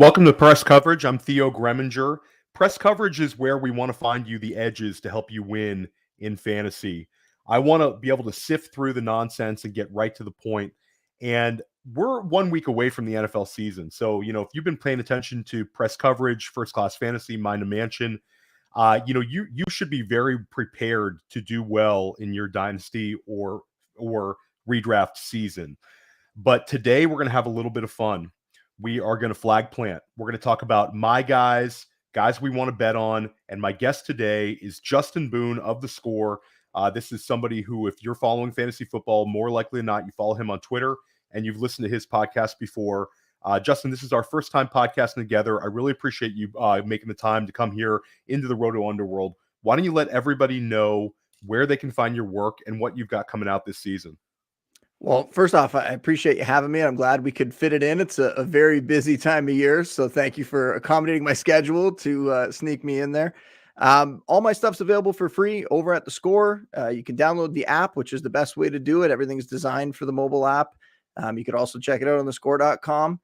Welcome to Press Coverage. I'm Theo Gremminger. Press Coverage is where we want to find you the edges to help you win in fantasy. I want to be able to sift through the nonsense and get right to the point. And we're 1 week away from the NFL season. So, if you've been paying attention to Press Coverage, First Class Fantasy, Mind a Mansion, you should be very prepared to do well in your dynasty or redraft season. But today we're going to have a little bit of fun. We are going to flag plant. We're going to talk about my guys we want to bet on. And my guest today is Justin Boone of The Score. This is somebody who, if you're following fantasy football, more likely than not, you follow him on Twitter and you've listened to his podcast before. Justin, this is our first time podcasting together. I really appreciate you making the time to come here into the Roto Underworld. Why don't you let everybody know where they can find your work and what you've got coming out this season? Well, first off, I appreciate you having me. I'm glad we could fit it in. It's a very busy time of year, so thank you for accommodating my schedule to sneak me in there. All my stuff's available for free over at The Score. You can download the app, which is the best way to do it. Everything's designed for the mobile app. You could also check it out on thescore.com.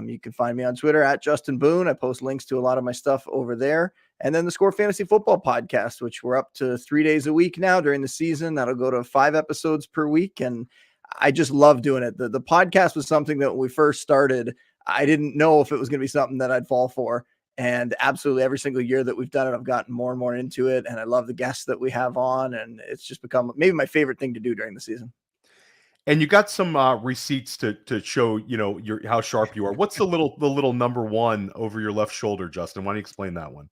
You can find me on Twitter at Justin Boone. I post links to a lot of my stuff over there. And then the Score Fantasy Football Podcast, which we're up to 3 days a week now during the season. That'll go to 5 episodes per week. And I just love doing it. The podcast was something that when we first started, I didn't know if it was going to be something that I'd fall for. And absolutely every single year that we've done it, I've gotten more and more into it. And I love the guests that we have on. And it's just become maybe my favorite thing to do during the season. And you got some receipts to show, how sharp you are. What's the little number one over your left shoulder, Justin? Why don't you explain that one?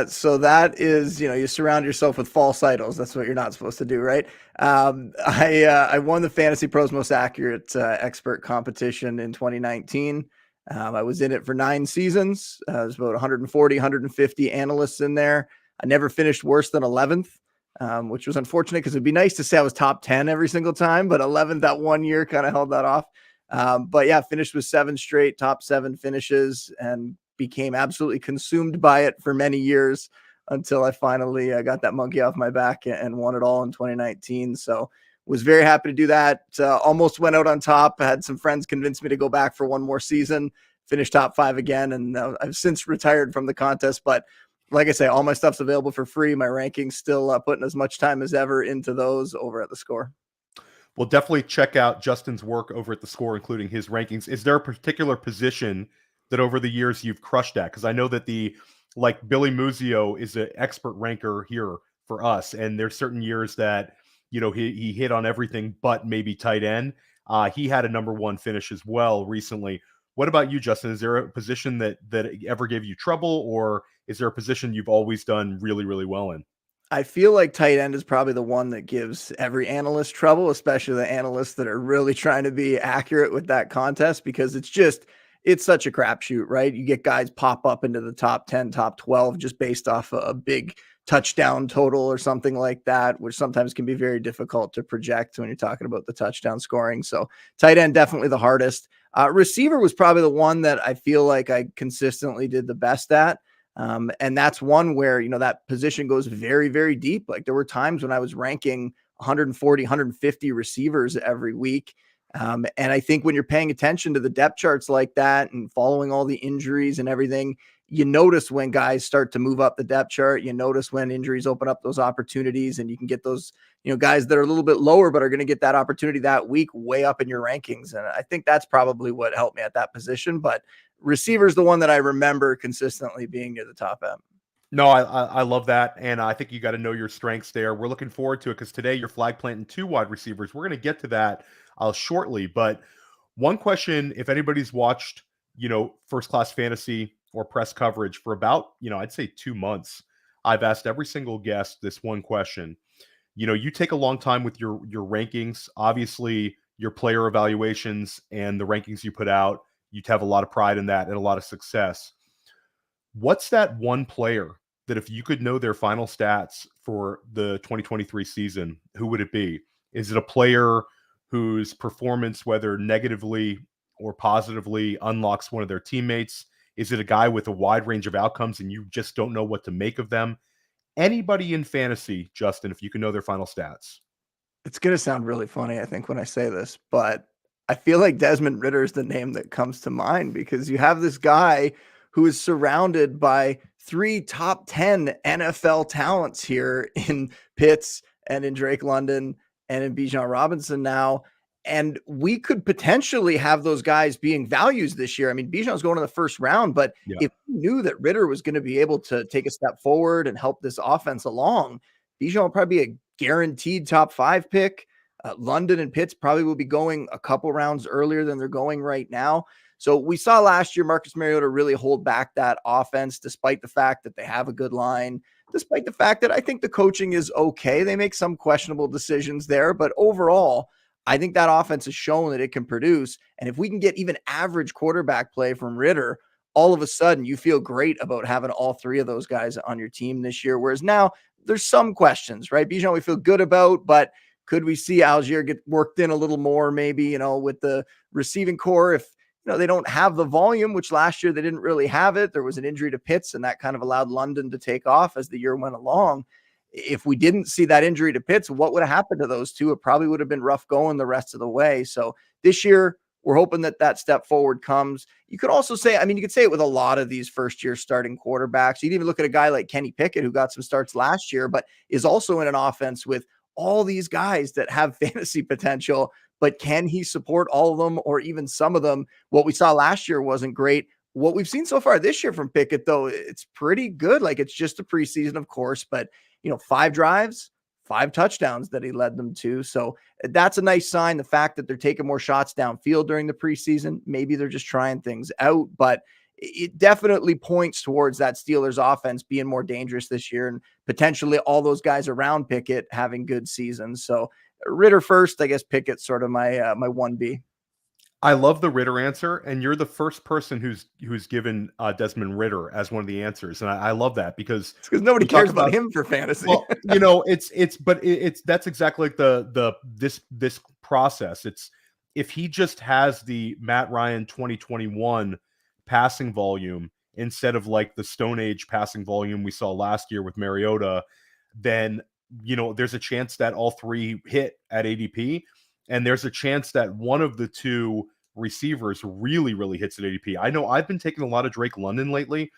So that is, you surround yourself with false idols. That's what you're not supposed to do, right? I won the Fantasy Pros Most Accurate Expert competition in 2019. I was in it for 9 seasons. There's about 140, 150 analysts in there. I never finished worse than 11th, which was unfortunate because it'd be nice to say I was top 10 every single time, but 11th that 1 year kind of held that off. But yeah, finished with 7 straight top 7 finishes and became absolutely consumed by it for many years until I finally got that monkey off my back and won it all in 2019. So was very happy to do that. Almost went out on top. I had some friends convince me to go back for one more season, finish top 5 again. And I've since retired from the contest, but like I say, all my stuff's available for free. My rankings still putting as much time as ever into those over at The Score. Well, definitely check out Justin's work over at The Score, including his rankings. Is there a particular position that over the years you've crushed at? Because I know that like Billy Muzio is an expert ranker here for us, and there's certain years that he hit on everything but maybe tight end. He had a number 1 finish as well recently. What about you, Justin? Is there a position that ever gave you trouble, or is there a position you've always done really, really well in? I feel like tight end is probably the one that gives every analyst trouble, especially the analysts that are really trying to be accurate with that contest, because it's such a crapshoot, right? You get guys pop up into the top 10, top 12, just based off a big touchdown total or something like that, which sometimes can be very difficult to project when you're talking about the touchdown scoring. So tight end, definitely the hardest. Receiver was probably the one that I feel like I consistently did the best at. And that's one where, that position goes very, very deep. Like there were times when I was ranking 140, 150 receivers every week. And I think when you're paying attention to the depth charts like that and following all the injuries and everything, you notice when guys start to move up the depth chart. You notice when injuries open up those opportunities, and you can get those, guys that are a little bit lower, but are going to get that opportunity that week way up in your rankings. And I think that's probably what helped me at that position. But receiver's the one that I remember consistently being near the top end. No, I love that. And I think you got to know your strengths there. We're looking forward to it because today you're flag planting 2 wide receivers. We're going to get to that shortly. But one question, if anybody's watched, First Class Fantasy or press coverage for about, I'd say 2 months, I've asked every single guest this one question. You take a long time with your rankings, obviously your player evaluations and the rankings you put out, you have a lot of pride in that and a lot of success. What's that one player that if you could know their final stats for the 2023 season, who would it be? Is it a player whose performance, whether negatively or positively, unlocks one of their teammates? Is it a guy with a wide range of outcomes and you just don't know what to make of them? Anybody in fantasy, Justin, if you can know their final stats. It's going to sound really funny, I think, when I say this, but I feel like Desmond Ridder is the name that comes to mind because you have this guy who is surrounded by 3 top 10 NFL talents here in Pitts and in Drake London and in Bijan Robinson now. And we could potentially have those guys being values this year. I mean, Bijan's going in the first round, but Yeah. if we knew that Ridder was going to be able to take a step forward and help this offense along, Bijan will probably be a guaranteed top 5 pick. London and Pitts probably will be going a couple rounds earlier than they're going right now. So we saw last year Marcus Mariota really hold back that offense, despite the fact that they have a good line, despite the fact that I think the coaching is okay. They make some questionable decisions there, but overall, I think that offense has shown that it can produce. And if we can get even average quarterback play from Ridder, all of a sudden you feel great about having all 3 of those guys on your team this year. Whereas now there's some questions, right? Bijan we feel good about, but could we see Algier get worked in a little more, maybe, with the receiving core if, they don't have the volume, which last year they didn't really have it. There was an injury to Pitts, and that kind of allowed London to take off as the year went along. If we didn't see that injury to Pitts, what would have happened to those two? It probably would have been rough going the rest of the way. So this year, we're hoping that step forward comes. You could also say, you could say it with a lot of these first-year starting quarterbacks. You'd even look at a guy like Kenny Pickett, who got some starts last year, but is also in an offense with all these guys that have fantasy potential, but can he support all of them or even some of them? What we saw last year wasn't great. What we've seen so far this year from Pickett, though, it's pretty good. Like, it's just a preseason, of course, but 5 drives, 5 touchdowns that he led them to. So that's a nice sign. The fact that they're taking more shots downfield during the preseason, maybe they're just trying things out, but it definitely points towards that Steelers offense being more dangerous this year and potentially all those guys around Pickett having good seasons. So Ridder first, I guess Pickett's sort of my 1B. I love the Ridder answer, and you're the first person who's given Desmond Ridder as one of the answers, and I love that because nobody cares about him for fantasy. Well, it's that's exactly like this process. It's if he just has the Matt Ryan 2021 passing volume instead of like the Stone Age passing volume we saw last year with Mariota, then there's a chance that all 3 hit at ADP, and there's a chance that one of the 2 receivers really hits at ADP. I know I've been taking a lot of Drake London lately.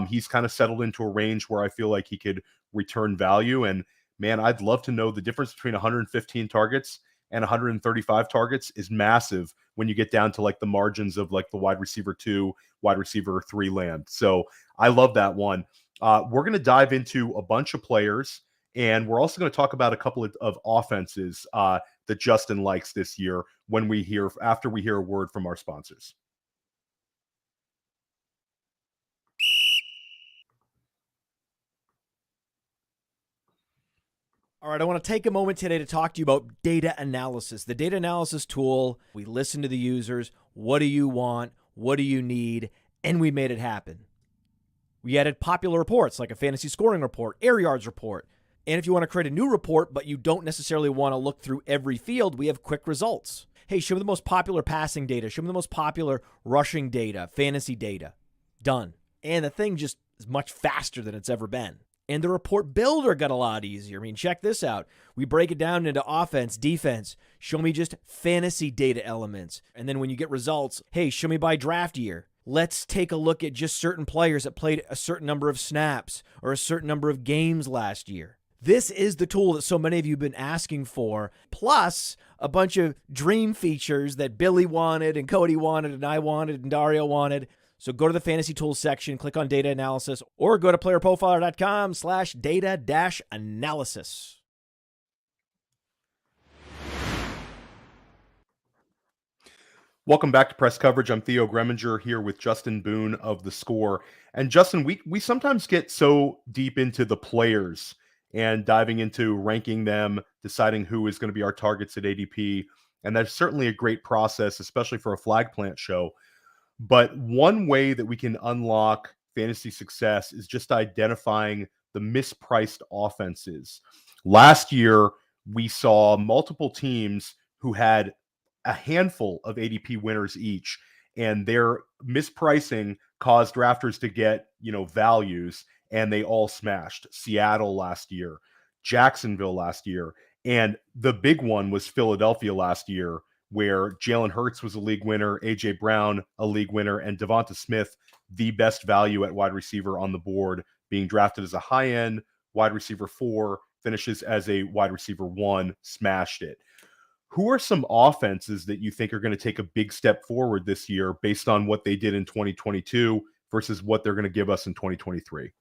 He's kind of settled into a range where I feel like he could return value. And man, I'd love to know the difference between 115 targets and 135 targets is massive when you get down to like the margins of like the wide receiver 2, wide receiver 3 land. So I love that one. We're going to dive into a bunch of players, and we're also going to talk about a couple of offenses that Justin likes this year after we hear a word from our sponsors. All right, I want to take a moment today to talk to you about data analysis. The data analysis tool, we listen to the users. What do you want? What do you need? And we made it happen. We added popular reports like a fantasy scoring report, air yards report. And if you want to create a new report, but you don't necessarily want to look through every field, we have quick results. Hey, show me the most popular passing data. Show me the most popular rushing data, fantasy data. Done. And the thing just is much faster than it's ever been. And the report builder got a lot easier. Check this out. We break it down into offense, defense. Show me just fantasy data elements. And then when you get results, hey, show me by draft year. Let's take a look at just certain players that played a certain number of snaps or a certain number of games last year. This is the tool that so many of you have been asking for, plus a bunch of dream features that Billy wanted and Cody wanted and I wanted and Dario wanted. So go to the fantasy tools section, click on data analysis, or go to playerprofiler.com/data-analysis. Welcome back to Press Coverage. I'm Theo Gremminger here with Justin Boone of The Score. And Justin, we sometimes get so deep into the players and diving into ranking them, deciding who is going to be our targets at ADP. And that's certainly a great process, especially for a flag plant show. But one way that we can unlock fantasy success is just identifying the mispriced offenses. Last year, we saw multiple teams who had a handful of ADP winners each, and their mispricing caused drafters to get, values, and they all smashed. Seattle last year, Jacksonville last year, and the big one was Philadelphia last year where Jalen Hurts was a league winner, A.J. Brown a league winner, and Devonta Smith, the best value at wide receiver on the board, being drafted as a high-end wide receiver 4, finishes as a wide receiver 1, smashed it. Who are some offenses that you think are going to take a big step forward this year based on what they did in 2022 versus what they're going to give us in 2023?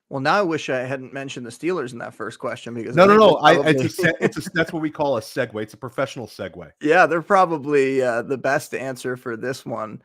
Well, now I wish I hadn't mentioned the Steelers in that first question because No. probably... That's what we call a segue. It's a professional segue. Yeah, they're probably the best answer for this one,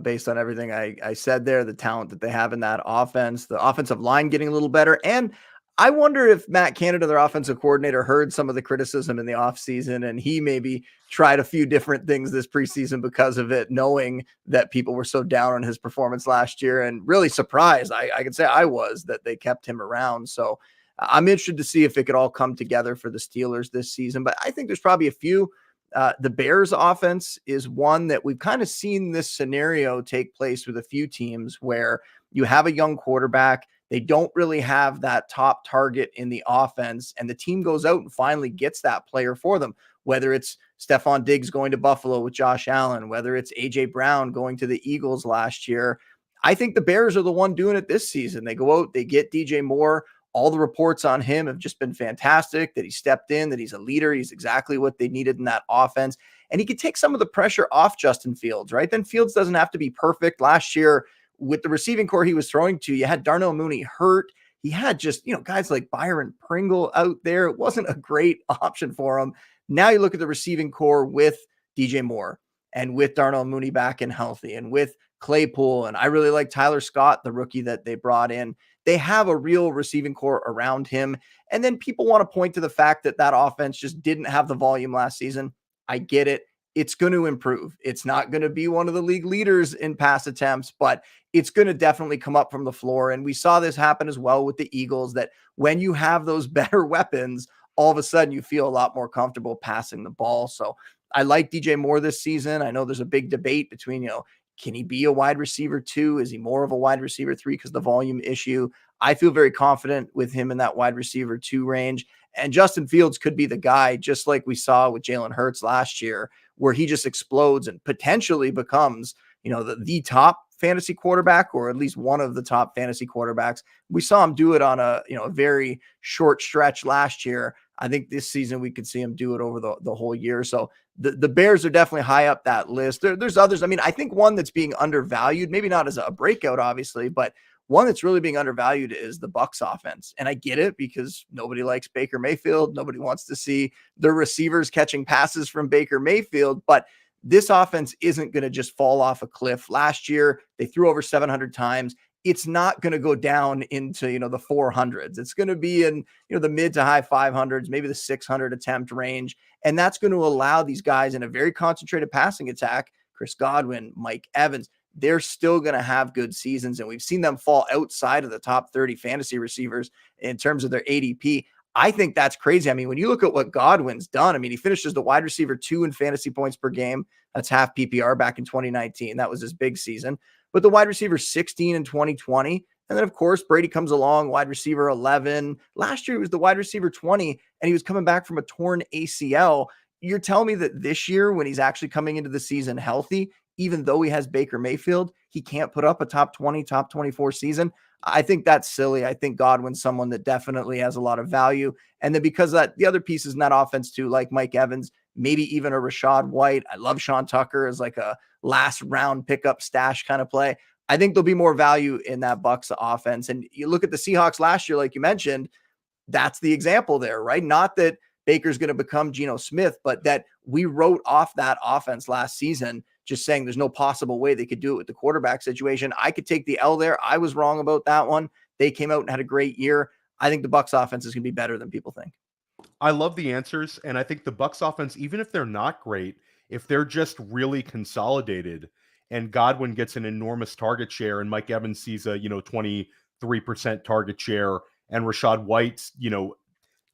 based on everything I said there, the talent that they have in that offense, the offensive line getting a little better. And I wonder if Matt Canada, their offensive coordinator, heard some of the criticism in the offseason and he maybe tried a few different things this preseason because of it, knowing that people were so down on his performance last year, and really surprised. I could say I was, that they kept him around. So I'm interested to see if it could all come together for the Steelers this season. But I think there's probably a few. The Bears offense is one that we've kind of seen this scenario take place with a few teams where you have a young quarterback. They don't really have that top target in the offense, and the team goes out and finally gets that player for them, whether it's Stephon Diggs going to Buffalo with Josh Allen, whether it's A.J. Brown going to the Eagles last year. I think the Bears are the one doing it this season. They go out, they get DJ Moore. All the reports on him have just been fantastic, that he stepped in, that he's a leader. He's exactly what they needed in that offense. And he could take some of the pressure off Justin Fields, right? Then Fields doesn't have to be perfect. Last year, with the receiving core he was throwing to, you had Darnell Mooney hurt. He had just, guys like Byron Pringle out there. It wasn't a great option for him. Now you look at the receiving core with DJ Moore and with Darnell Mooney back and healthy and with Claypool. And I really like Tyler Scott, the rookie that they brought in. They have a real receiving core around him. And then people want to point to the fact that that offense just didn't have the volume last season. I get it. It's going to improve. It's not going to be one of the league leaders in pass attempts, but it's going to definitely come up from the floor. And we saw this happen as well with the Eagles, that when you have those better weapons, all of a sudden you feel a lot more comfortable passing the ball. So I like DJ Moore this season. I know there's a big debate between, can he be a wide receiver 2? Is he more of a wide receiver 3 because of the volume issue? I feel very confident with him in that wide receiver 2 range. And Justin Fields could be the guy, just like we saw with Jalen Hurts last year, where he just explodes and potentially becomes, the top fantasy quarterback, or at least one of the top fantasy quarterbacks. We saw him do it on a very short stretch last year. I think this season we could see him do it over the whole year. So the Bears are definitely high up that list. There's others. I mean, I think one that's being undervalued, maybe not as a breakout, obviously, but one that's really being undervalued is the Bucs offense. And I get it, because nobody likes Baker Mayfield. Nobody wants to see their receivers catching passes from Baker Mayfield, but this offense isn't going to just fall off a cliff. Last year, they threw over 700 times. It's not going to go down into, the 400s. It's going to be in, the mid to high 500s, maybe the 600 attempt range. And that's going to allow these guys in a very concentrated passing attack, Chris Godwin, Mike Evans, they're still going to have good seasons. And we've seen them fall outside of the top 30 fantasy receivers in terms of their ADP. I think that's crazy. I mean, when you look at what Godwin's done, he finished as the wide receiver 2 in fantasy points per game. That's half PPR back in 2019. That was his big season. But the wide receiver 16 in 2020. And then, of course, Brady comes along, wide receiver 11. Last year, he was the wide receiver 20, and he was coming back from a torn ACL. You're telling me that this year, when he's actually coming into the season healthy, even though he has Baker Mayfield, he can't put up a top 20, top 24 season? I think that's silly. I think Godwin's someone that definitely has a lot of value. And then because of that, the other pieces in that offense too, like Mike Evans, maybe even a Rachaad White. I love Sean Tucker as like a last round pickup stash kind of play. I think there'll be more value in that Bucs offense. And you look at the Seahawks last year, like you mentioned, that's the example there, right? Not that Baker's going to become Geno Smith, but that we wrote off that offense last season, just saying there's no possible way they could do it with the quarterback situation. I could take the L there. I was wrong about that one. They came out and had a great year. I think the Bucs offense is going to be better than people think. I love the answers. And I think the Bucs offense, even if they're not great, if they're just really consolidated and Godwin gets an enormous target share and Mike Evans sees a, 23% target share and Rachaad White's,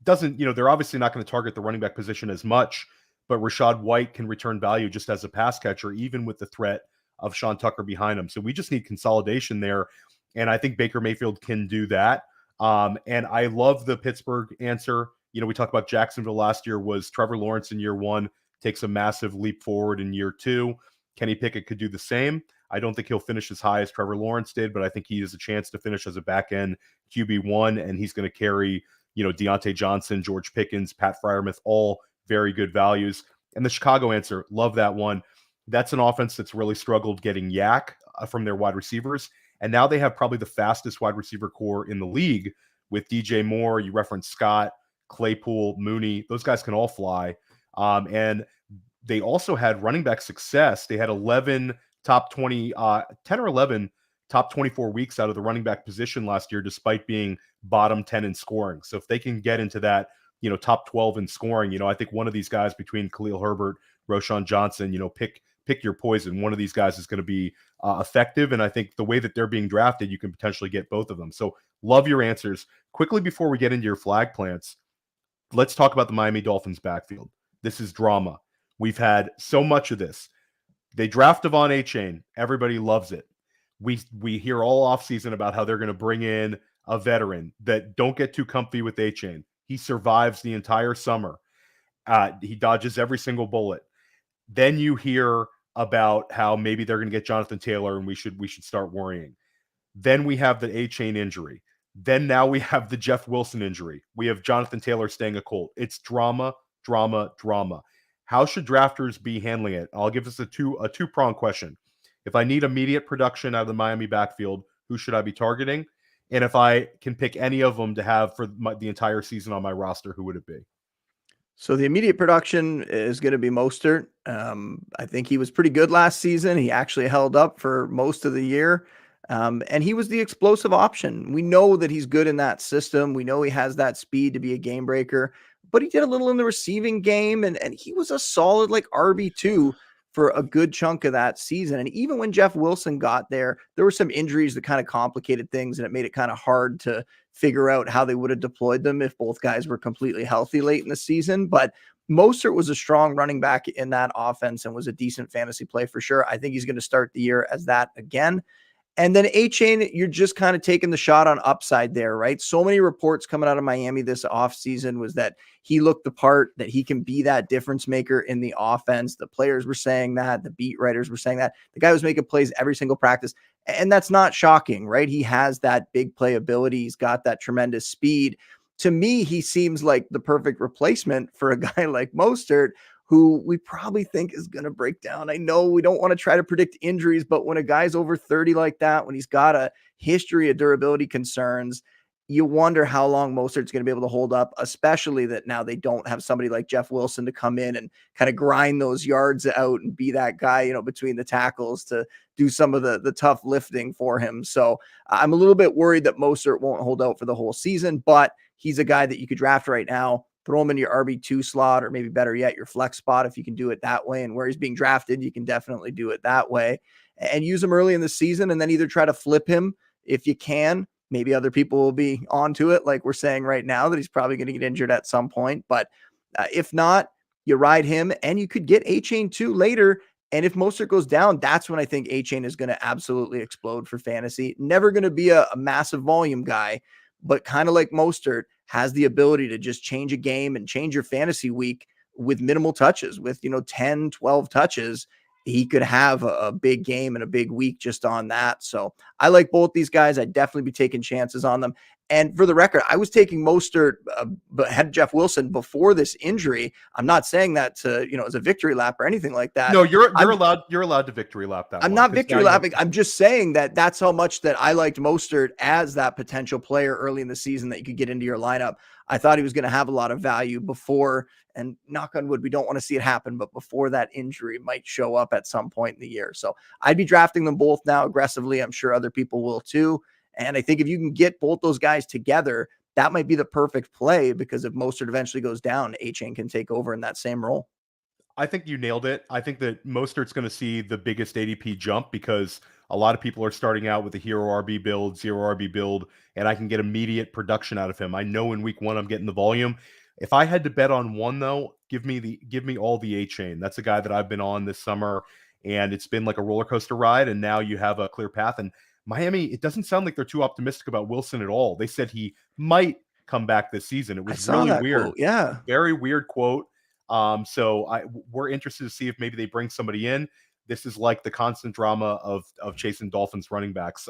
doesn't, they're obviously not going to target the running back position as much, but Rachaad White can return value just as a pass catcher, even with the threat of Sean Tucker behind him. So we just need consolidation there. And I think Baker Mayfield can do that. And I love the Pittsburgh answer. We talked about Jacksonville last year was Trevor Lawrence in year 1, takes a massive leap forward in year 2. Kenny Pickett could do the same. I don't think he'll finish as high as Trevor Lawrence did, but I think he has a chance to finish as a back-end QB1, and he's going to carry, Deontay Johnson, George Pickens, Pat Freiermuth, all very good values. And the Chicago answer, love that one. That's an offense that's really struggled getting yak from their wide receivers. And now they have probably the fastest wide receiver core in the league with DJ Moore. You referenced Scott, Claypool, Mooney. Those guys can all fly. And they also had running back success. They had 11 top 20, 10 or 11 top 24 weeks out of the running back position last year, despite being bottom 10 in scoring. So if they can get into that, top 12 in scoring, I think one of these guys between Khalil Herbert, Roshan Johnson, pick your poison. One of these guys is going to be effective. And I think the way that they're being drafted, you can potentially get both of them. So love your answers. Quickly, before we get into your flag plants, let's talk about the Miami Dolphins backfield. This is drama. We've had so much of this. They draft Devon Achane. Everybody loves it. We hear all offseason about how they're going to bring in a veteran that don't get too comfy with Achane. He survives the entire summer. He dodges every single bullet. Then you hear about how maybe they're going to get Jonathan Taylor and we should start worrying. Then we have the Achane injury. Then now we have the Jeff Wilson injury. We have Jonathan Taylor staying a Colt. It's drama, drama, drama. How should drafters be handling it? I'll give us a two-pronged question. If I need immediate production out of the Miami backfield, who should I be targeting? And if I can pick any of them to have for the entire season on my roster, who would it be? So the immediate production is going to be Mostert. I think he was pretty good last season. He actually held up for most of the year. And he was the explosive option. We know that he's good in that system. We know he has that speed to be a game breaker, but he did a little in the receiving game, and he was a solid RB2 for a good chunk of that season. And even when Jeff Wilson got there were some injuries that kind of complicated things, and it made it kind of hard to figure out how they would have deployed them if both guys were completely healthy late in the season. But Mostert was a strong running back in that offense and was a decent fantasy play for sure. I think he's going to start the year as that again. And then Achane, you're just kind of taking the shot on upside there, right? So many reports coming out of Miami this offseason was that he looked the part, that he can be that difference maker in the offense. The players were saying that. The beat writers were saying that. The guy was making plays every single practice. And that's not shocking, right? He has that big play ability. He's got that tremendous speed. To me, he seems like the perfect replacement for a guy like Mostert, who we probably think is going to break down. I know we don't want to try to predict injuries, but when a guy's over 30 like that, when he's got a history of durability concerns, you wonder how long Mostert's going to be able to hold up, especially that now they don't have somebody like Jeff Wilson to come in and kind of grind those yards out and be that guy, between the tackles to do some of the tough lifting for him. So I'm a little bit worried that Mostert won't hold out for the whole season, but he's a guy that you could draft right now. Throw him in your RB2 slot, or maybe better yet, your flex spot if you can do it that way. And where he's being drafted, you can definitely do it that way. And use him early in the season, and then either try to flip him if you can. Maybe other people will be onto it, like we're saying right now, that he's probably going to get injured at some point. But if not, you ride him, and you could get Achane too later. And if Mostert goes down, that's when I think Achane is going to absolutely explode for fantasy. Never going to be a massive volume guy, but kind of like Mostert, has the ability to just change a game and change your fantasy week with minimal touches, with 10, 12 touches. He could have a big game and a big week just on that. So I like both these guys. I'd definitely be taking chances on them. And for the record, I was taking Mostert, but had Jeff Wilson before this injury. I'm not saying that to, as a victory lap or anything like that. No, you're allowed to victory lap that. I'm not victory lapping. I'm just saying that's how much that I liked Mostert as that potential player early in the season that you could get into your lineup. I thought he was going to have a lot of value before, and knock on wood, we don't want to see it happen, but before that injury might show up at some point in the year. So I'd be drafting them both now aggressively. I'm sure other people will too. And I think if you can get both those guys together, that might be the perfect play, because if Mostert eventually goes down, Achane can take over in that same role. I think you nailed it. I think that Mostert's going to see the biggest ADP jump because a lot of people are starting out with a hero RB build, zero RB build, and I can get immediate production out of him. I know in week 1 I'm getting the volume. If I had to bet on one though, give me all the Achane. That's a guy that I've been on this summer, and it's been like a roller coaster ride, and now you have a clear path. And Miami, it doesn't sound like they're too optimistic about Wilson at all. They said he might come back this season. It was really weird. Quote. Yeah. Very weird quote. So we're interested to see if maybe they bring somebody in. This is like the constant drama of chasing Dolphins running backs.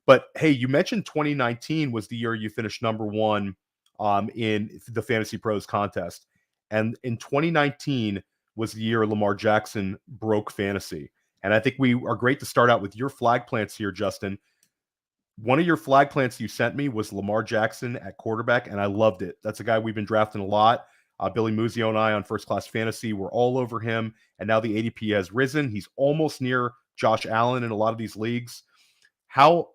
But hey, you mentioned 2019 was the year you finished number one in the Fantasy Pros contest. And in 2019 was the year Lamar Jackson broke fantasy. And I think we are great to start out with your flag plants here, Justin. One of your flag plants you sent me was Lamar Jackson at quarterback, and I loved it. That's a guy we've been drafting a lot. Billy Muzio and I on First Class Fantasy were all over him, and now the ADP has risen. He's almost near Josh Allen in a lot of these leagues. How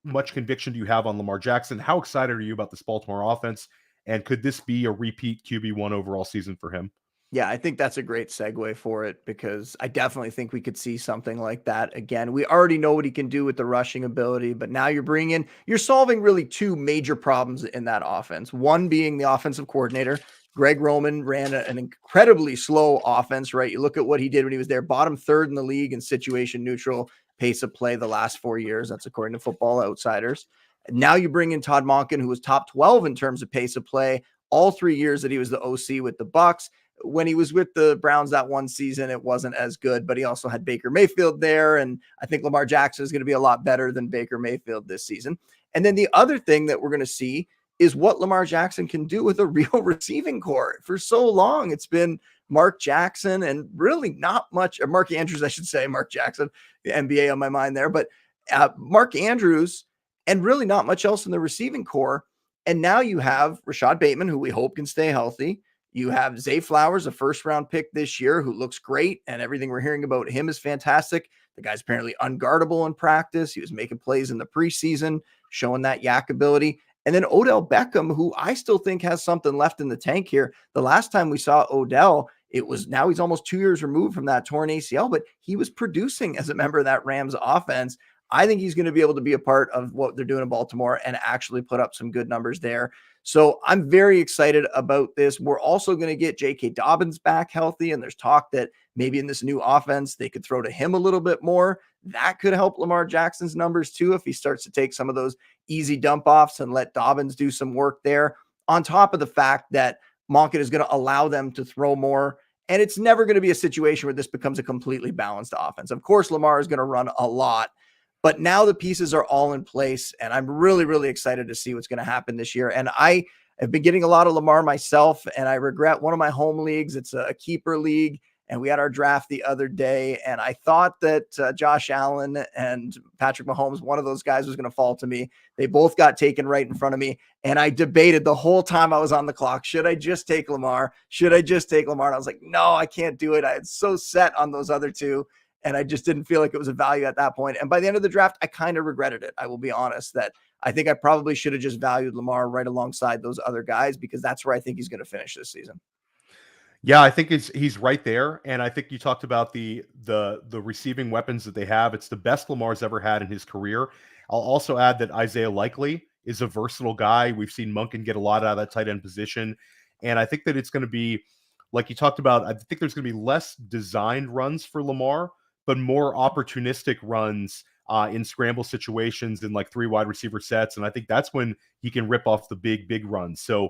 much conviction do you have on Lamar Jackson? How excited are you about this Baltimore offense? And could this be a repeat QB1 overall season for him? Yeah, I think that's a great segue for it, because I definitely think we could see something like that again. We already know what he can do with the rushing ability, but now you're solving really two major problems in that offense. One being the offensive coordinator. Greg Roman ran an incredibly slow offense, right? You look at what he did when he was there, bottom third in the league in situation neutral pace of play the last 4 years. That's according to Football Outsiders. And now you bring in Todd Monken, who was top 12 in terms of pace of play all 3 years that he was the OC with the Bucs. When he was with the Browns that one season, it wasn't as good, but he also had Baker Mayfield there. And I think Lamar Jackson is going to be a lot better than Baker Mayfield this season. And then the other thing that we're going to see is what Lamar Jackson can do with a real receiving core. For so long, it's been Mark Jackson and really not much, or Mark Andrews, I should say, Mark Jackson, the NBA on my mind there, but Mark Andrews, and really not much else in the receiving core. And now you have Rashad Bateman, who we hope can stay healthy. You have Zay Flowers, a first-round pick this year, who looks great, and everything we're hearing about him is fantastic. The guy's apparently unguardable in practice. He was making plays in the preseason, showing that yak ability. And then Odell Beckham, who I still think has something left in the tank here. The last time we saw Odell, now he's almost 2 years removed from that torn ACL, but he was producing as a member of that Rams offense. I think he's going to be able to be a part of what they're doing in Baltimore and actually put up some good numbers there. So I'm very excited about this. We're also going to get J.K. Dobbins back healthy, and there's talk that maybe in this new offense, they could throw to him a little bit more. That could help Lamar Jackson's numbers too, if he starts to take some of those easy dump offs and let Dobbins do some work there, on top of the fact that Monken is going to allow them to throw more. And it's never going to be a situation where this becomes a completely balanced offense. Of course, Lamar is going to run a lot, but now the pieces are all in place, and I'm really, really excited to see what's going to happen this year. And I have been getting a lot of Lamar myself, and I regret one of my home leagues. It's a keeper league, and we had our draft the other day, and I thought that Josh Allen and Patrick Mahomes, one of those guys, was going to fall to me. They both got taken right in front of me, and I debated the whole time I was on the clock. Should I just take Lamar? Should I just take Lamar? And I was like, no, I can't do it. I had so set on those other two, and I just didn't feel like it was a value at that point. And by the end of the draft, I kind of regretted it. I will be honest that I think I probably should have just valued Lamar right alongside those other guys, because that's where I think he's going to finish this season. Yeah, I think he's right there. And I think you talked about the receiving weapons that they have. It's the best Lamar's ever had in his career. I'll also add that Isaiah Likely is a versatile guy. We've seen Monken get a lot out of that tight end position. And I think that it's going to be, like you talked about, I think there's going to be less designed runs for Lamar, but more opportunistic runs in scramble situations in like 3 wide receiver sets. And I think that's when he can rip off the big runs. So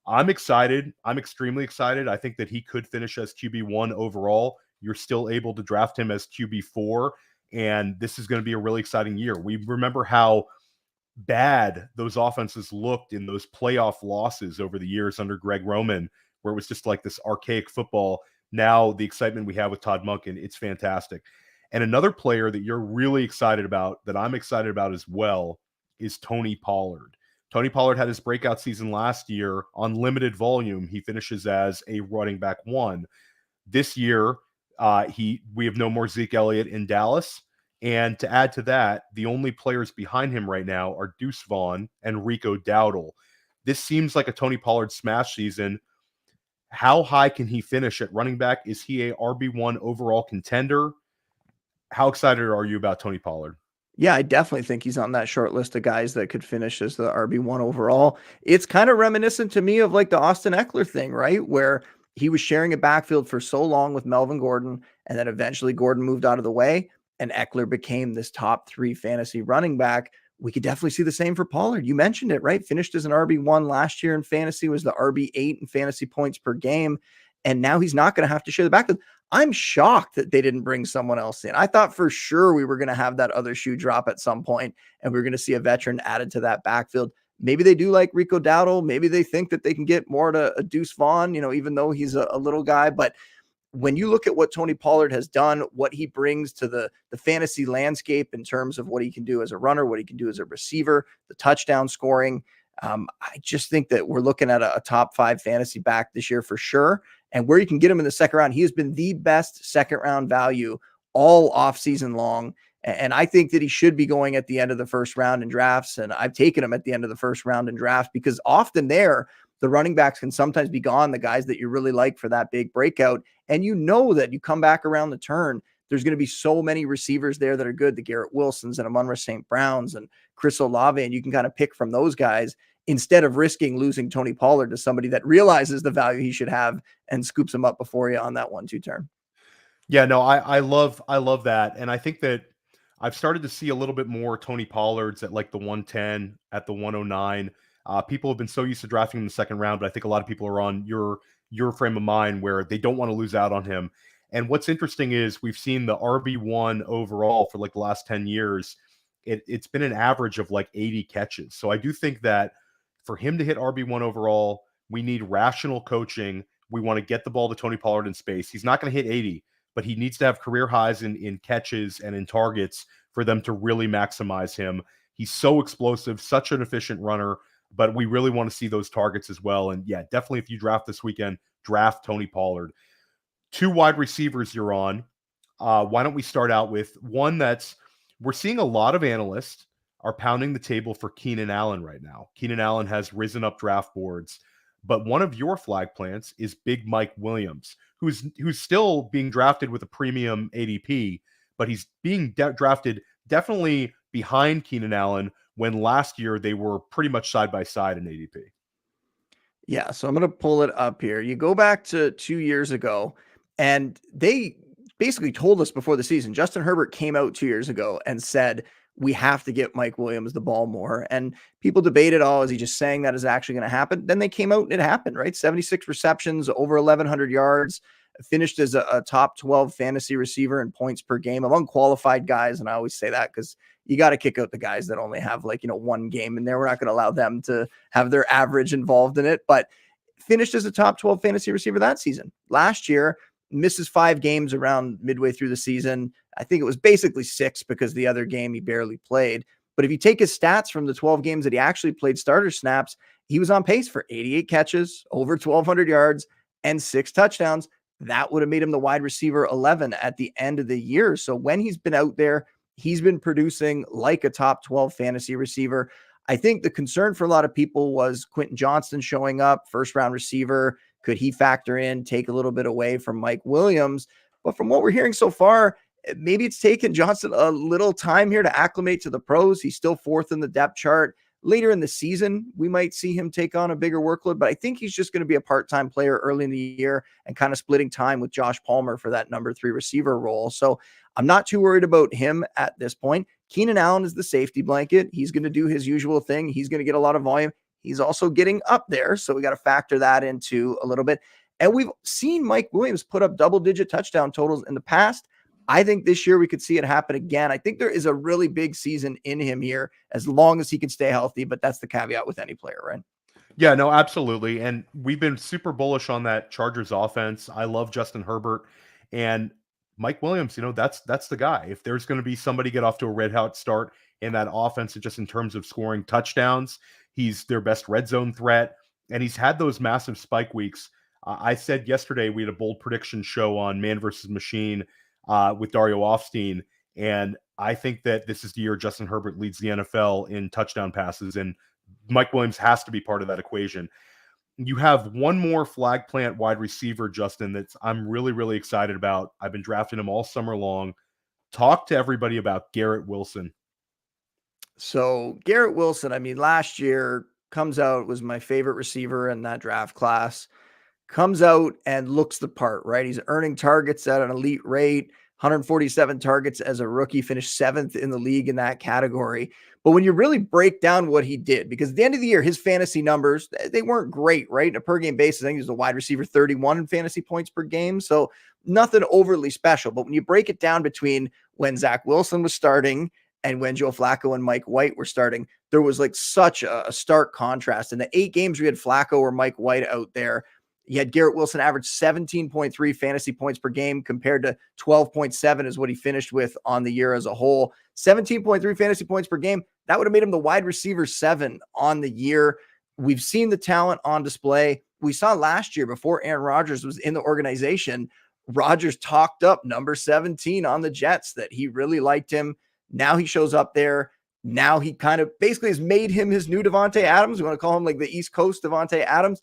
I'm excited. I'm extremely excited. I think that he could finish as QB1 overall. You're still able to draft him as QB4. And this is going to be a really exciting year. We remember how bad those offenses looked in those playoff losses over the years under Greg Roman, where it was just like this archaic football. Now the excitement we have with Todd Monken, it's fantastic. And another player that you're really excited about, that I'm excited about as well, is Tony Pollard. Tony Pollard had his breakout season last year on limited volume. He finishes as a running back 1. This year, we have no more Zeke Elliott in Dallas. And to add to that, the only players behind him right now are Deuce Vaughn and Rico Dowdle. This seems like a Tony Pollard smash season. How high can he finish at running back? Is he a RB1 overall contender? How excited are you about Tony Pollard? Yeah, I definitely think he's on that short list of guys that could finish as the RB1 overall. It's kind of reminiscent to me of like the Austin Eckler thing, right? Where he was sharing a backfield for so long with Melvin Gordon, and then eventually Gordon moved out of the way, and Eckler became this top 3 fantasy running back, we could definitely see the same for Pollard. You mentioned it, right? Finished as an RB1 last year in fantasy, was the RB8 in fantasy points per game. And now he's not going to have to share the backfield. I'm shocked that they didn't bring someone else in. I thought for sure we were going to have that other shoe drop at some point, and we were going to see a veteran added to that backfield. Maybe they do like Rico Dowdle. Maybe they think that they can get more to a Deuce Vaughn, even though he's a little guy. But when you look at what Tony Pollard has done, what he brings to the fantasy landscape in terms of what he can do as a runner, what he can do as a receiver, the touchdown scoring, I just think that we're looking at a top 5 fantasy back this year for sure. And where you can get him in the second round, he has been the best second round value all off season long. And I think that he should be going at the end of the first round in drafts. And I've taken him at the end of the first round in drafts because often there, the running backs can sometimes be gone, the guys that you really like for that big breakout. And that you come back around the turn, there's going to be so many receivers there that are good, the Garrett Wilsons and Amon-Ra St. Browns and Chris Olave, and you can kind of pick from those guys instead of risking losing Tony Pollard to somebody that realizes the value he should have and scoops him up before you on that 1-2 turn. Yeah, no, I love that. And I think that I've started to see a little bit more Tony Pollards at like the 110, at the 109. People have been so used to drafting in the second round, but I think a lot of people are on your frame of mind where they don't want to lose out on him. And what's interesting is we've seen the RB1 overall for like the last 10 years. It's been an average of like 80 catches. So I do think that for him to hit RB1 overall, we need rational coaching. We want to get the ball to Tony Pollard in space. He's not going to hit 80, but he needs to have career highs in catches and in targets for them to really maximize him. He's so explosive, such an efficient runner, but we really want to see those targets as well. And yeah, definitely if you draft this weekend, draft Tony Pollard. 2 wide receivers you're on. Why don't we start out with one we're seeing a lot of analysts are pounding the table for Keenan Allen right now. Keenan Allen has risen up draft boards, but one of your flag plants is Big Mike Williams, who's still being drafted with a premium ADP, but he's being drafted definitely behind Keenan Allen when last year they were pretty much side by side in ADP. Yeah, so I'm going to pull it up here. You go back to 2 years ago, and they basically told us before the season, Justin Herbert came out 2 years ago and said, we have to get Mike Williams the ball more. And people debated, is he just saying that is actually going to happen? Then they came out and it happened, right? 76 receptions, over 1,100 yards, finished as a top 12 fantasy receiver in points per game among qualified guys. And I always say that because you got to kick out the guys that only have one game in there. We're not going to allow them to have their average involved in it, but finished as a top 12 fantasy receiver that season. Last year, misses 5 games around midway through the season. I think it was basically 6 because the other game he barely played. But if you take his stats from the 12 games that he actually played starter snaps, he was on pace for 88 catches, over 1,200 yards, and 6 touchdowns. That would have made him the wide receiver 11 at the end of the year. So when he's been out there, he's been producing like a top 12 fantasy receiver. I think the concern for a lot of people was Quentin Johnston showing up, first round receiver. Could he factor in, take a little bit away from Mike Williams? But from what we're hearing so far, maybe it's taken Johnston a little time here to acclimate to the pros. He's still 4th in the depth chart. Later in the season, we might see him take on a bigger workload, but I think he's just going to be a part-time player early in the year and kind of splitting time with Josh Palmer for that number 3 receiver role. So I'm not too worried about him at this point. Keenan Allen is the safety blanket. He's going to do his usual thing. He's going to get a lot of volume. He's also getting up there, so we got to factor that into a little bit. And we've seen Mike Williams put up double-digit touchdown totals in the past. I think this year we could see it happen again. I think there is a really big season in him here as long as he can stay healthy, but that's the caveat with any player, right? Yeah, no, absolutely. And we've been super bullish on that Chargers offense. I love Justin Herbert and Mike Williams. That's the guy. If there's going to be somebody get off to a red hot start in that offense, just in terms of scoring touchdowns, he's their best red zone threat. And he's had those massive spike weeks. I said yesterday we had a bold prediction show on Man versus Machine with Dario Offstein. And I think that this is the year Justin Herbert leads the NFL in touchdown passes. And Mike Williams has to be part of that equation. You have one more flag plant wide receiver, Justin, I'm really, really excited about. I've been drafting him all summer long. Talk to everybody about Garrett Wilson. So Garrett Wilson, last year comes out, was my favorite receiver in that draft class, comes out and looks the part, right? He's earning targets at an elite rate, 147 targets as a rookie, finished 7th in the league in that category. But when you really break down what he did, because at the end of the year, his fantasy numbers, they weren't great, right? On a per game basis, I think he was a wide receiver 31 in fantasy points per game. So nothing overly special. But when you break it down between when Zach Wilson was starting and when Joe Flacco and Mike White were starting, there was like such a stark contrast. In the 8 games we had Flacco or Mike White out there, you had Garrett Wilson average 17.3 fantasy points per game compared to 12.7 is what he finished with on the year as a whole. 17.3 fantasy points per game. That would have made him the wide receiver 7 on the year. We've seen the talent on display. We saw last year before Aaron Rodgers was in the organization, Rodgers talked up number 17 on the Jets, that he really liked him. Now he shows up there. Now he kind of basically has made him his new Davante Adams. We want to call him like the East Coast Davante Adams.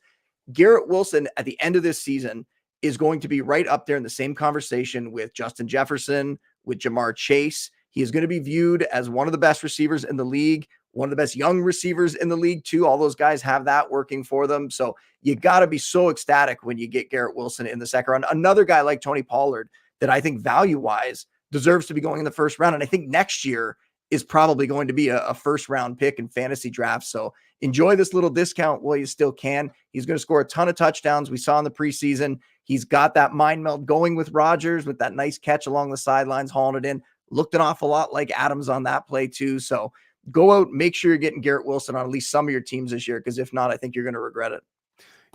Garrett Wilson at the end of this season is going to be right up there in the same conversation with Justin Jefferson, with Jamar Chase. He is going to be viewed as one of the best receivers in the league, one of the best young receivers in the league too. All those guys have that working for them. So you got to be so ecstatic when you get Garrett Wilson in the second round. Another guy like Tony Pollard that I think value-wise deserves to be going in the first round. And I think next year is probably going to be a first round pick in fantasy drafts. So enjoy this little discount while you still can. He's going to score a ton of touchdowns. We saw in the preseason, he's got that mind meld going with Rodgers with that nice catch along the sidelines, hauling it in. Looked an awful lot like Adams on that play too. So go out, make sure you're getting Garrett Wilson on at least some of your teams this year, because if not, I think you're going to regret it.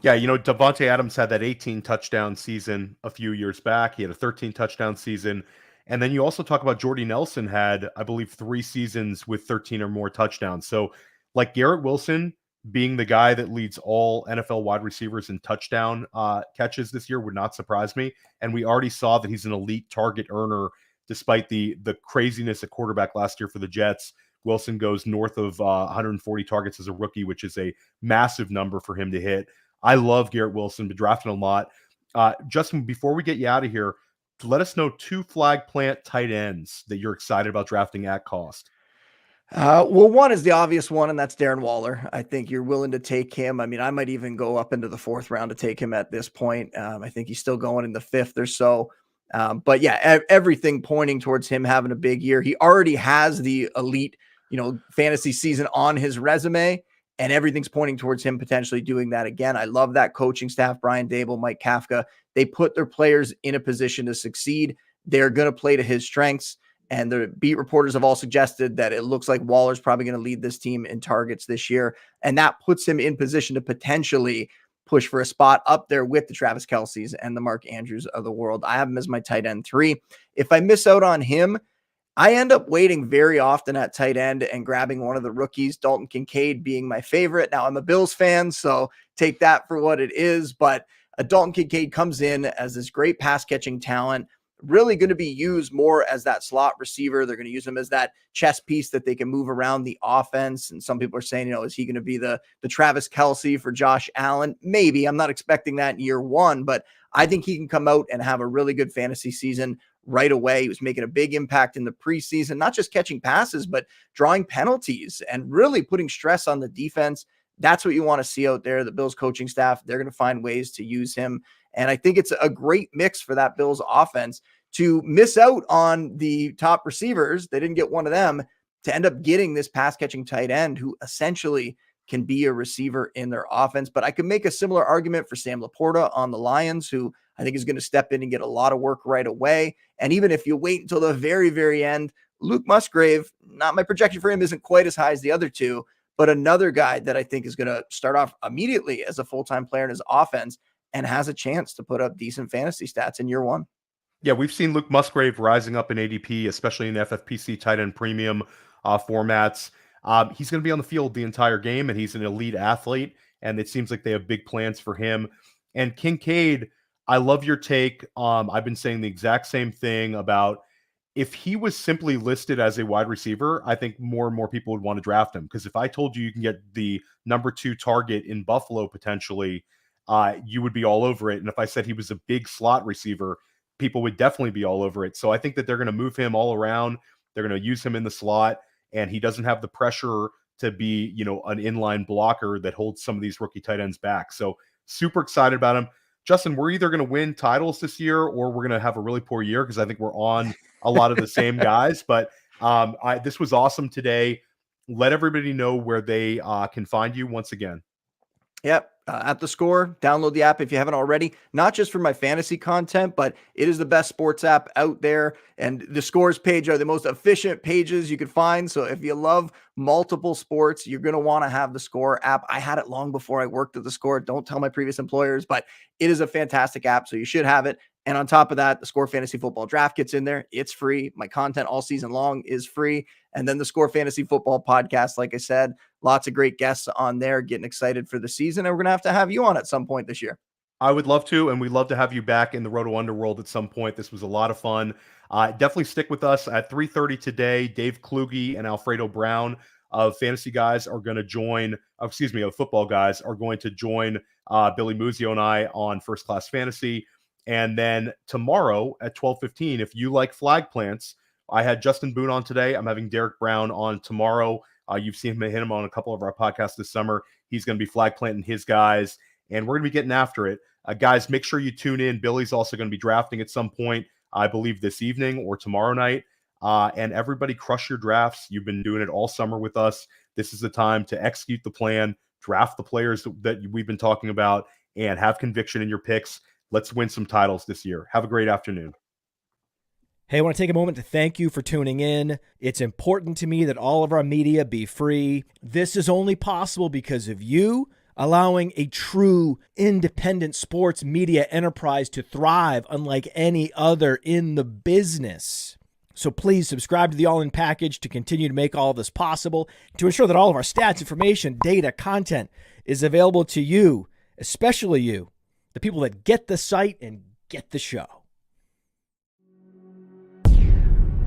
Yeah, Davante Adams had that 18 touchdown season a few years back. He had a 13 touchdown season. And then you also talk about Jordy Nelson had, I believe, 3 seasons with 13 or more touchdowns. So like Garrett Wilson being the guy that leads all NFL wide receivers in touchdown catches this year would not surprise me. And we already saw that he's an elite target earner despite the craziness at quarterback last year for the Jets. Wilson goes north of 140 targets as a rookie, which is a massive number for him to hit. I love Garrett Wilson, been drafting a lot. Justin, before we get you out of here, let us know 2 flag plant tight ends that you're excited about drafting at cost. Well, one is the obvious one, and that's Darren Waller. I think you're willing to take him. I mean, I might even go up into the 4th round to take him at this point. I think he's still going in the 5th or so. But yeah, everything pointing towards him having a big year. He already has the elite, fantasy season on his resume, and everything's pointing towards him potentially doing that again. I love that coaching staff, Brian Dable, Mike Kafka. They put their players in a position to succeed. They're going to play to his strengths. And the beat reporters have all suggested that it looks like Waller's probably going to lead this team in targets this year. And that puts him in position to potentially push for a spot up there with the Travis Kelce's and the Mark Andrews of the world. I have him as my tight end 3. If I miss out on him, I end up waiting very often at tight end and grabbing one of the rookies, Dalton Kincaid being my favorite. Now I'm a Bills fan, so take that for what it is. But Dalton Kincaid comes in as this great pass catching talent, really going to be used more as that slot receiver. They're going to use him as that chess piece that they can move around the offense. And some people are saying, is he going to be the Travis Kelce for Josh Allen? Maybe. I'm not expecting that in year 1, but I think he can come out and have a really good fantasy season right away. He was making a big impact in the preseason, not just catching passes, but drawing penalties and really putting stress on the defense. That's what you want to see out there. The Bills coaching staff, they're going to find ways to use him. And I think it's a great mix for that Bills offense to miss out on the top receivers. They didn't get one of them, to end up getting this pass catching tight end who essentially can be a receiver in their offense. But I could make a similar argument for Sam Laporta on the Lions, who I think is going to step in and get a lot of work right away. And even if you wait until the very, very end, Luke Musgrave, not my projection for him isn't quite as high as the other 2, but another guy that I think is going to start off immediately as a full-time player in his offense and has a chance to put up decent fantasy stats in year 1. Yeah, we've seen Luke Musgrave rising up in ADP, especially in FFPC tight end premium formats. He's going to be on the field the entire game, and he's an elite athlete, and it seems like they have big plans for him. And Kincaid, I love your take. I've been saying the exact same thing about if he was simply listed as a wide receiver, I think more and more people would want to draft him. Because if I told you can get the number 2 target in Buffalo potentially, you would be all over it. And if I said he was a big slot receiver, people would definitely be all over it. So I think that they're going to move him all around. They're going to use him in the slot, and he doesn't have the pressure to be, an inline blocker that holds some of these rookie tight ends back. So super excited about him. Justin, we're either going to win titles this year or we're going to have a really poor year, because I think we're on a lot of the same guys. But this was awesome today. let everybody know where they can find you once again. Yep. At The Score, download the app if you haven't already, not just for my fantasy content, but it is the best sports app out there. And the Scores page are the most efficient pages you could find. So if you love multiple sports, you're going to want to have the Score app. I had it long before I worked at The Score. Don't tell my previous employers, but it is a fantastic app. So you should have it. And on top of that, the Score Fantasy Football Draft gets in there. It's free. My content all season long is free. And then the Score Fantasy Football Podcast, like I said, lots of great guests on there, getting excited for the season. And we're going to have you on at some point this year. I would love to, and we'd love to have you back in the Roto Underworld at some point. This was a lot of fun. Definitely stick with us at 3:30 today. Dave Kluge and Alfredo Brown of Fantasy Guys are going to join, of Football Guys are going to join Billy Muzio and I on First Class Fantasy. And then tomorrow at 12:15, if you like flag plants, I had Justin Boone on today. I'm having Derek Brown on tomorrow. You've seen him hit him on a couple of our podcasts this summer. He's going to be flag planting his guys, and we're going to be getting after it. Guys, make sure you tune in. Billy's also going to be drafting at some point, I believe this evening or tomorrow night. And everybody crush your drafts. You've been doing it all summer with us. This is the time to execute the plan, draft the players that we've been talking about, and have conviction in your picks. Let's win some titles this year. Have a great afternoon. Hey, I want to take a moment to thank you for tuning in. It's important to me that all of our media be free. This is only possible because of you allowing a true independent sports media enterprise to thrive unlike any other in the business. So please subscribe to the All In Package to continue to make all of this possible, to ensure that all of our stats, information, data, content is available to you, especially you, the people that get the site and get the show.